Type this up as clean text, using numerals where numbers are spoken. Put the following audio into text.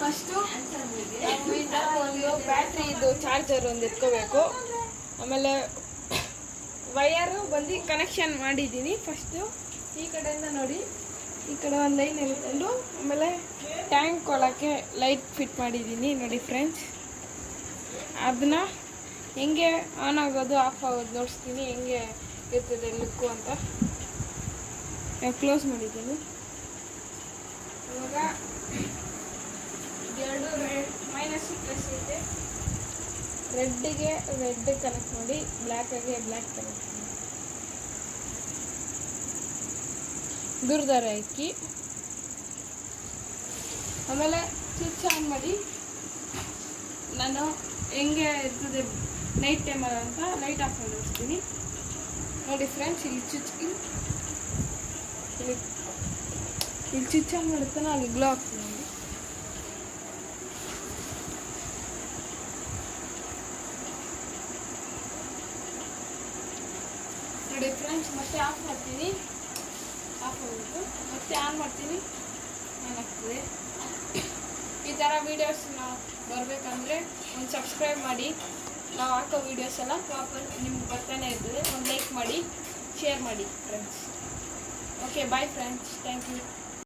First ಒಂದು battery ಇದು charger ಒಂದು ಎತ್ಕೋಬೇಕು. ಆಮೇಲೆ ವಯರು ಬಂದು ಕನೆಕ್ಷನ್ ಮಾಡಿದ್ದೀನಿ. ಫಸ್ಟು ಈ ಕಡೆಯಿಂದ ನೋಡಿ, ಈ ಕಡೆ ಒಂದು ಲೈನ್ ಎಳ್ಕೊಂಡು ಆಮೇಲೆ ಟ್ಯಾಂಕ್ ಒಳಕ್ಕೆ ಲೈಟ್ ಫಿಟ್ ಮಾಡಿದ್ದೀನಿ ನೋಡಿ ಫ್ರೆಂಡ್ಸ್. ಅದನ್ನ ಹೆಂಗೆ ಆನ್ ಆಗೋದು ಆಫ್ ಆಗೋದು ನೋಡಿಸ್ತೀನಿ, ಹೆಂಗೆ ಇರ್ತದೆ ಲುಕ್ಕು ಅಂತ. ಕ್ಲೋಸ್ ಮಾಡಿದ್ದೀನಿ. ಇವಾಗ ಎರಡು ಮೈನಸ್ ಪ್ಲಸ್ ಐತೆ. ರೆಡ್ಡಿಗೆ ರೆಡ್ ಕನೆಕ್ಟ್ ಮಾಡಿ, ಬ್ಲ್ಯಾಕಾಗೆ ಬ್ಲ್ಯಾಕ್ ಕನೆಕ್ಟ್ ಮಾಡಿ, ದೂರದಾರ ಹಾಕಿ ಆಮೇಲೆ ಸ್ವಿಚ್ ಆನ್ ಮಾಡಿ. ನಾನು ಹೆಂಗೆ ಇರ್ತದೆ ನೈಟ್ ಟೈಮಲ್ಲಿ ಅಂತ ಲೈಟ್ ಆಫ್ ಮಾಡಿ ತೋರಿಸ್ತೀನಿ ನೋಡಿ ಫ್ರೆಂಡ್ಸ್. ಇಲ್ಲಿ ಸ್ವಿಚ್ ಆನ್ ಮಾಡುತ್ತಾನೆ, ಅಲ್ಲಿ ಗ್ಲೋ ಆಗ್ತದೆ ನೋಡಿ. ನೋಡಿ ಫ್ರೆಂಡ್ಸ್, ಮತ್ತೆ ಆಫ್ ಮಾಡ್ತೀನಿ. ಆಫ್ ಆಗಿಬಿಟ್ಟು ಮತ್ತೆ ಆನ್ ಮಾಡ್ತೀನಿ, ಆನ್ ಆಗ್ತದೆ. ಈ ಥರ ವೀಡಿಯೋಸ್ ನಾವು ಬರಬೇಕಂದ್ರೆ ಒಂದು ಸಬ್ಸ್ಕ್ರೈಬ್ ಮಾಡಿ. ನಾವು ಹಾಕೋ ವೀಡಿಯೋಸ್ ಎಲ್ಲ ವಾಪಸ್ ನಿಮ್ಗೆ ಬರ್ತಾನೆ ಇರ್ತದೆ. ಒಂದು ಲೈಕ್ ಮಾಡಿ, ಶೇರ್ ಮಾಡಿ friends. Okay, bye friends, thank you.